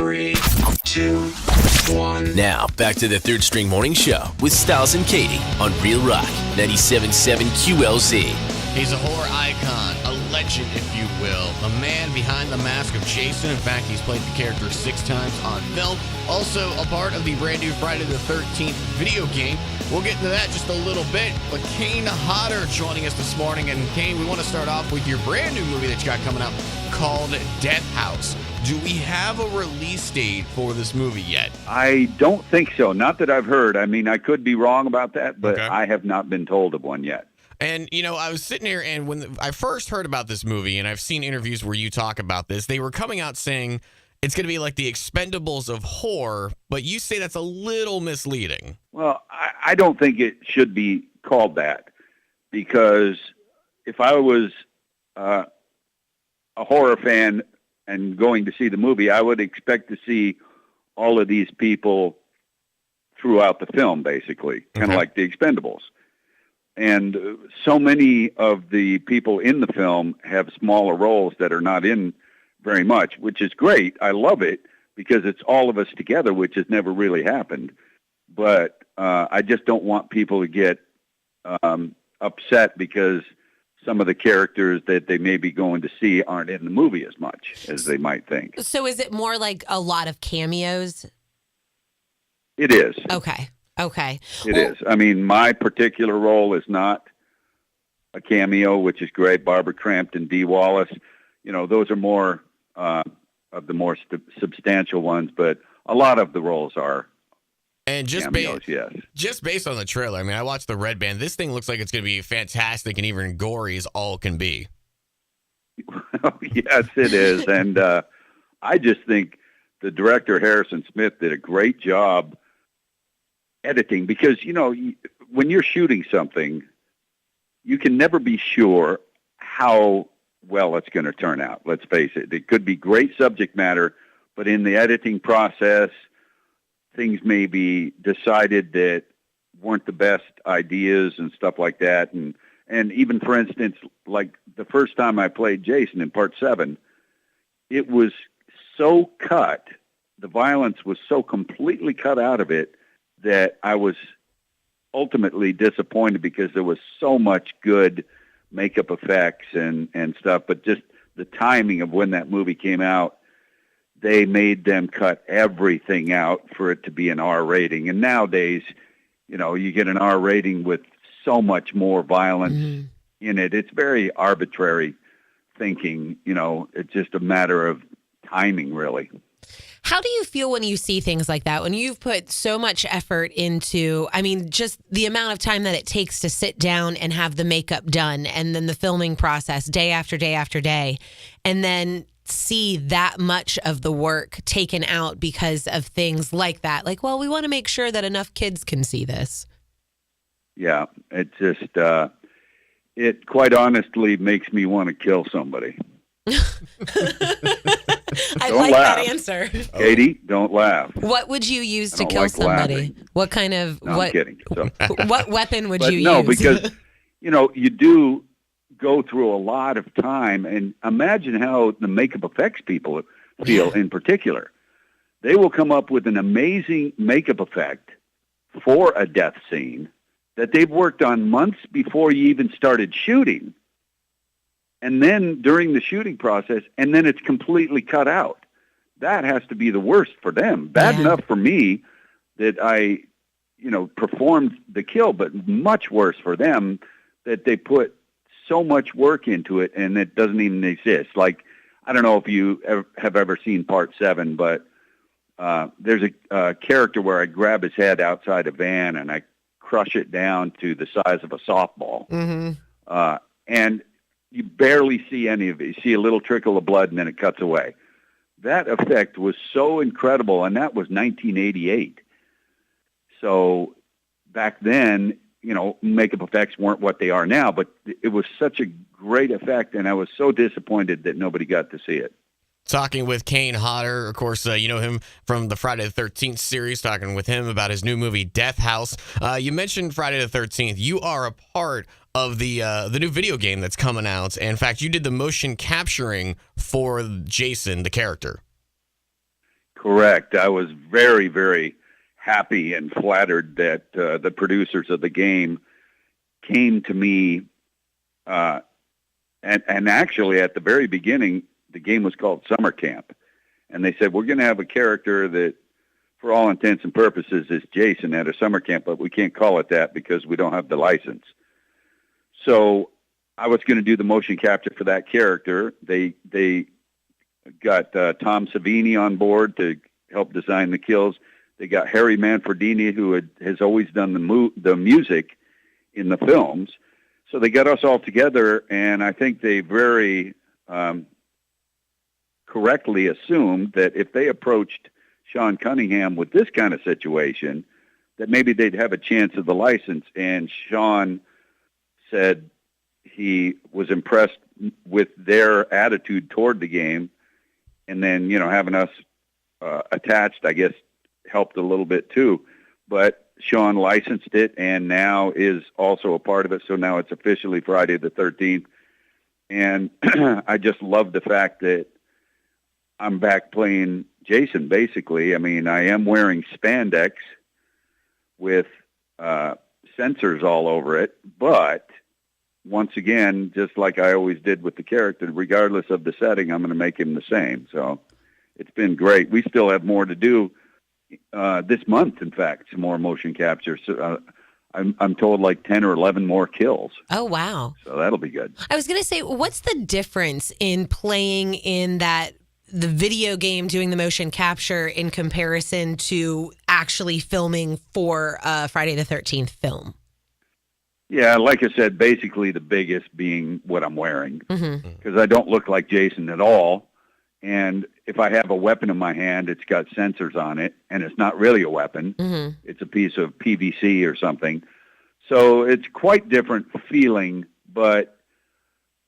3, 2, 1. Now, back to the Third String Morning Show with Styles and Katie on Real Rock 97.7 QLZ. He's a horror icon, a legend, if you will. The man behind the mask of Jason. In fact, he's played the character 6 times on film. Also a part of the brand new Friday the 13th video game. We'll get into that just a little bit. But Kane Hodder joining us this morning. And Kane, we want to start off with your brand new movie that you got coming out called Death House. Do we have a release date for this movie yet? I don't think so. Not that I've heard. I mean, I could be wrong about that, but Okay. I have not been told of one yet. And, you know, I was sitting here, and when I first heard about this movie, and I've seen interviews where you talk about this, they were coming out saying it's going to be like the Expendables of horror, but you say that's a little misleading. Well, I don't think it should be called that, because if I was a horror fan and going to see the movie, I would expect to see all of these people throughout the film, basically, kind of like the Expendables. And so many of the people in the film have smaller roles that are not in very much, which is great. I love it because it's all of us together, which has never really happened. But I just don't want people to get upset because some of the characters that they may be going to see aren't in the movie as much as they might think. So is it more like a lot of cameos? It is. Okay. It is. I mean, my particular role is not a cameo, which is great. Barbara Crampton, Dee Wallace, you know, those are more of the more substantial ones, but a lot of the roles are And just cameos, yes. Just based on the trailer, I mean, I watched the Red Band. This thing looks like it's going to be fantastic and even gory as all can be. Yes, it is. And I just think the director, Harrison Smith, did a great job editing, because, you know, when you're shooting something, you can never be sure how well it's going to turn out. Let's face it. It could be great subject matter, but in the editing process, things may be decided that weren't the best ideas and stuff like that. And even, for instance, like the first time I played Jason in Part 7, it was so cut, the violence was so completely cut out of it, that I was ultimately disappointed because there was so much good makeup effects and stuff, but just the timing of when that movie came out, they made them cut everything out for it to be an R rating. And nowadays, you know, you get an R rating with so much more violence in it. It's very arbitrary thinking, you know, it's just a matter of timing, really. How do you feel when you see things like that? When you've put so much effort into, I mean, just the amount of time that it takes to sit down and have the makeup done, and then the filming process day after day after day, and then see that much of the work taken out because of things like that. Like, well, we want to make sure that enough kids can see this. Yeah, it just, it quite honestly makes me want to kill somebody. I Don't like laugh. that answer. Katie, don't laugh. What would you use I to don't kill like somebody? laughing. What kind of No, what? I'm kidding. So, What weapon would but you no, use? because, you know, you do go through a lot of time, and imagine how the makeup effects people feel in particular. They will come up with an amazing makeup effect for a death scene that they've worked on months before you even started shooting. And then during the shooting process, and then it's completely cut out. That has to be the worst for them. Bad enough for me that I, you know, performed the kill, but much worse for them that they put so much work into it and it doesn't even exist. Like, I don't know if you have ever seen Part 7, but there's a character where I grab his head outside a van and I crush it down to the size of a softball. And you barely see any of it. You see a little trickle of blood and then it cuts away. That effect was so incredible, and that was 1988. So back then, you know, makeup effects weren't what they are now, but it was such a great effect, and I was so disappointed that nobody got to see it. Talking with Kane Hodder, of course, you know him from the Friday the 13th series, talking with him about his new movie, Death House. You mentioned Friday the 13th. You are a part of the new video game that's coming out. And in fact, you did the motion capturing for Jason, the character. Correct. I was very, very happy and flattered that the producers of the game came to me, and actually at the very beginning, the game was called Summer Camp, and they said, we're going to have a character that, for all intents and purposes, is Jason at a summer camp, but we can't call it that because we don't have the license. So I was going to do the motion capture for that character. They got Tom Savini on board to help design the kills. They got Harry Manfredini, who has always done the music in the films. So they got us all together, and I think they very correctly assumed that if they approached Sean Cunningham with this kind of situation, that maybe they'd have a chance of the license. And Sean said he was impressed with their attitude toward the game. And then, having us attached, I guess, helped a little bit too. But Sean licensed it and now is also a part of it. So now it's officially Friday the 13th. And I just love the fact that I'm back playing Jason, basically. I mean, I am wearing spandex with sensors all over it, but once again, just like I always did with the character, regardless of the setting, I'm going to make him the same. So it's been great. We still have more to do this month, in fact, some more motion capture. So, I'm told like 10 or 11 more kills. Oh, wow. So that'll be good. I was going to say, what's the difference in playing in the video game, doing the motion capture, in comparison to actually filming for a Friday the 13th film? Yeah, like I said, basically the biggest being what I'm wearing, because I don't look like Jason at all. And if I have a weapon in my hand, it's got sensors on it, and it's not really a weapon. It's a piece of PVC or something. So it's quite different feeling, but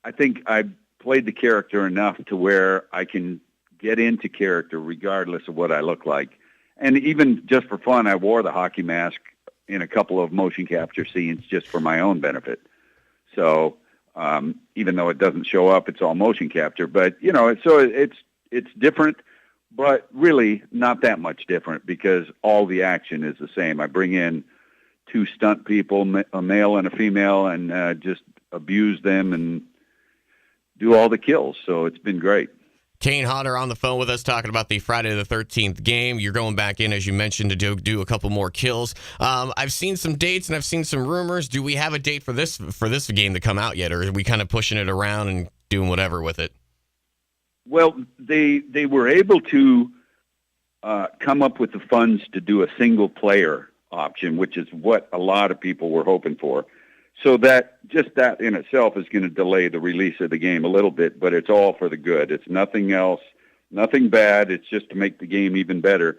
I think I played the character enough to where I can get into character regardless of what I look like. And even just for fun, I wore the hockey mask in a couple of motion capture scenes just for my own benefit. So even though it doesn't show up, it's all motion capture. But, so it's different, but really not that much different because all the action is the same. I bring in 2 stunt people, a male and a female, and just abuse them and do all the kills. So it's been great. Kane Hodder on the phone with us talking about the Friday the 13th game. You're going back in, as you mentioned, to do a couple more kills. I've seen some dates and I've seen some rumors. Do we have a date for this game to come out yet, or are we kind of pushing it around and doing whatever with it? Well, they were able to come up with the funds to do a single player option, which is what a lot of people were hoping for. So that in itself is going to delay the release of the game a little bit, but it's all for the good. It's nothing else, nothing bad. It's just to make the game even better.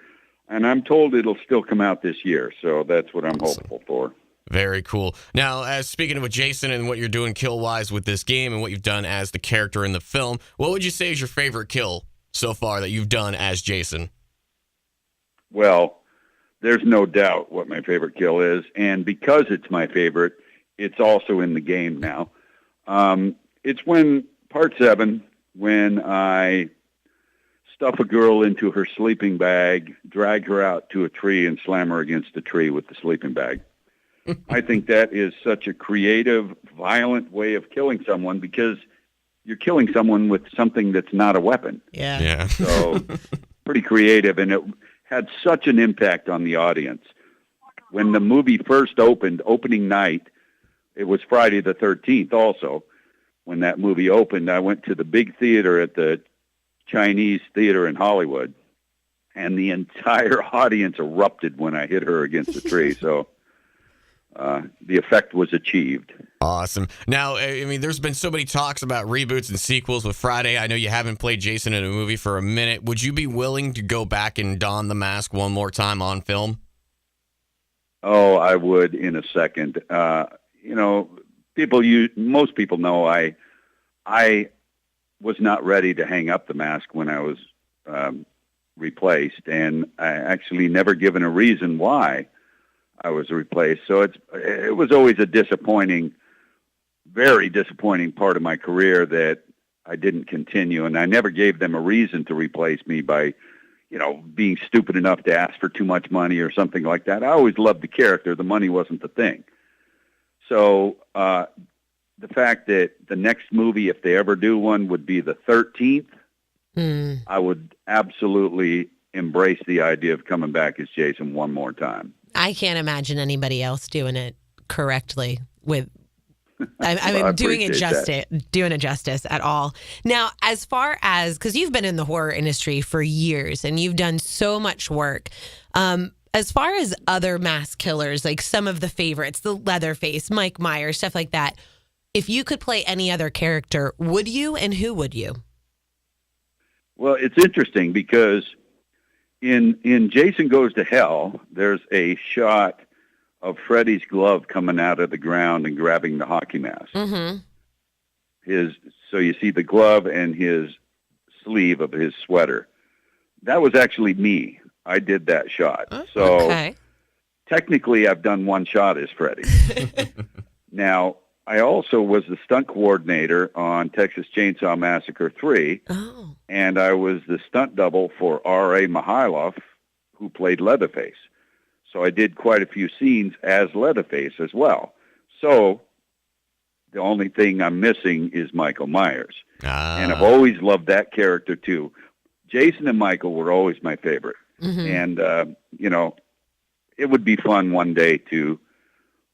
And I'm told it'll still come out this year, so that's what I'm hopeful for. Very cool. Now, as speaking with Jason and what you're doing kill-wise with this game and what you've done as the character in the film, what would you say is your favorite kill so far that you've done as Jason? Well, there's no doubt what my favorite kill is, and because it's my favorite, it's also in the game now. It's when part 7, when I stuff a girl into her sleeping bag, drag her out to a tree, and slam her against a tree with the sleeping bag. I think that is such a creative, violent way of killing someone because you're killing someone with something that's not a weapon. Yeah. So pretty creative, and it had such an impact on the audience. When the movie first opened, opening night, it was Friday the 13th also. When that movie opened, I went to the big theater at the Chinese Theater in Hollywood, and the entire audience erupted when I hit her against the tree. So the effect was achieved. Awesome. Now, I mean, there's been so many talks about reboots and sequels with Friday. I know you haven't played Jason in a movie for a minute. Would you be willing to go back and don the mask one more time on film? Oh, I would in a second. Most people know I was not ready to hang up the mask when I was replaced, and I actually never given a reason why I was replaced. So it was always a very disappointing part of my career that I didn't continue, and I never gave them a reason to replace me by, being stupid enough to ask for too much money or something like that. I always loved the character. The money wasn't the thing. So the fact that the next movie, if they ever do one, would be the 13th, I would absolutely embrace the idea of coming back as Jason one more time. I can't imagine anybody else doing it correctly with. I mean, doing it justice at all. Now, as far as, because you've been in the horror industry for years and you've done so much work, as far as other mass killers, like some of the favorites, the Leatherface, Mike Myers, stuff like that, if you could play any other character, would you, and who would you? Well, it's interesting because in Jason Goes to Hell, there's a shot of Freddy's glove coming out of the ground and grabbing the hockey mask. Mm-hmm. So you see the glove and his sleeve of his sweater. That was actually me. I did that shot. So technically I've done one shot as Freddy. Now, I also was the stunt coordinator on Texas Chainsaw Massacre 3, and I was the stunt double for R.A. Mihailoff, who played Leatherface. So I did quite a few scenes as Leatherface as well. So the only thing I'm missing is Michael Myers. And I've always loved that character, too. Jason and Michael were always my favorite. Mm-hmm. And, it would be fun one day to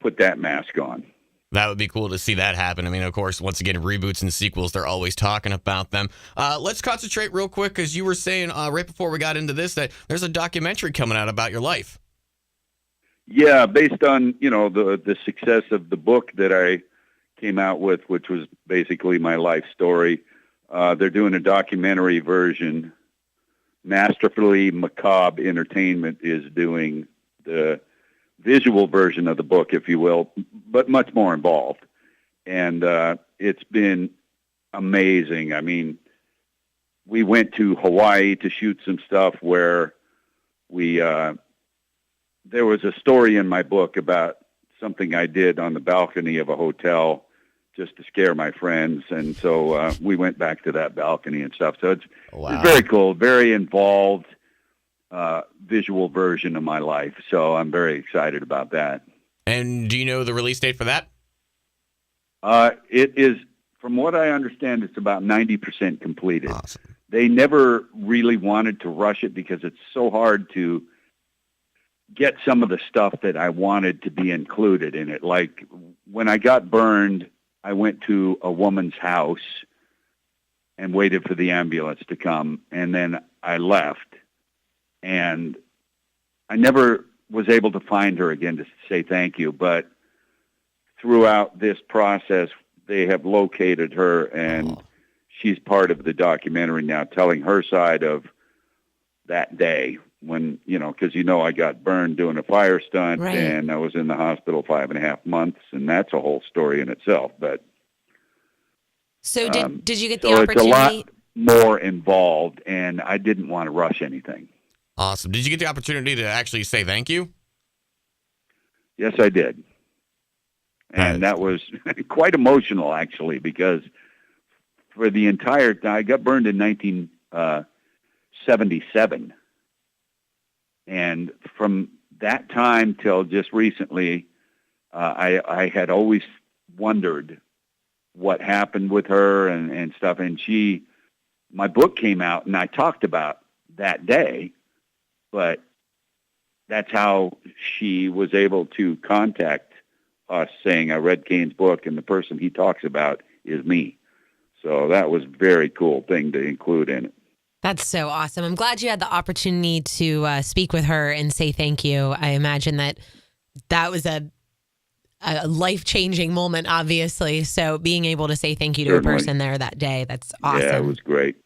put that mask on. That would be cool to see that happen. I mean, of course, once again, reboots and sequels, they're always talking about them. Let's concentrate real quick, because you were saying right before we got into this that there's a documentary coming out about your life. Yeah, based on, the success of the book that I came out with, which was basically my life story. They're doing a documentary version. Masterfully Macabre Entertainment is doing the visual version of the book, if you will, but much more involved. And it's been amazing. I mean, we went to Hawaii to shoot some stuff where there was a story in my book about something I did on the balcony of a hotel just to scare my friends. And so we went back to that balcony and stuff. So it's very cool, very involved visual version of my life. So I'm very excited about that. And do you know the release date for that? It is, from what I understand, it's about 90% completed. Awesome. They never really wanted to rush it because it's so hard to get some of the stuff that I wanted to be included in it. Like when I got burned, I went to a woman's house and waited for the ambulance to come, and then I left. And I never was able to find her again to say thank you, but throughout this process, they have located her, and she's part of the documentary now, telling her side of that day when, because I got burned doing a fire stunt, and I was in the hospital 5.5 months, and that's a whole story in itself. But so did you get the opportunity? It's a lot more involved, and I didn't want to rush anything. Awesome. Did you get the opportunity to actually say thank you? Yes, I did. And that was quite emotional, actually, because for the entire time, I got burned in 1977. And from that time till just recently, I had always wondered what happened with her and stuff. And my book came out, and I talked about that day, but that's how she was able to contact us, saying, I read Kane's book, and the person he talks about is me. So that was a very cool thing to include in it. That's so awesome. I'm glad you had the opportunity to speak with her and say thank you. I imagine that was a life-changing moment, obviously. So being able to say thank you to a person there that day, that's awesome. Yeah, it was great.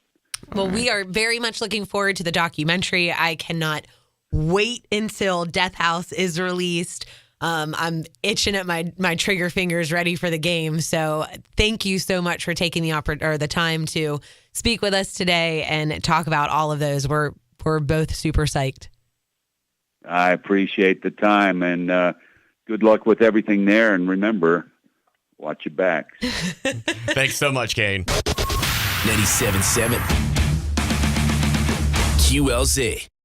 Well, we are very much looking forward to the documentary. I cannot wait until Death House is released. I'm itching at my trigger fingers, ready for the game. So thank you so much for taking the time to speak with us today and talk about all of those. We're both super psyched. I appreciate the time, and good luck with everything there. And remember, watch your backs. Thanks so much, Kane. 97.7 QLZ.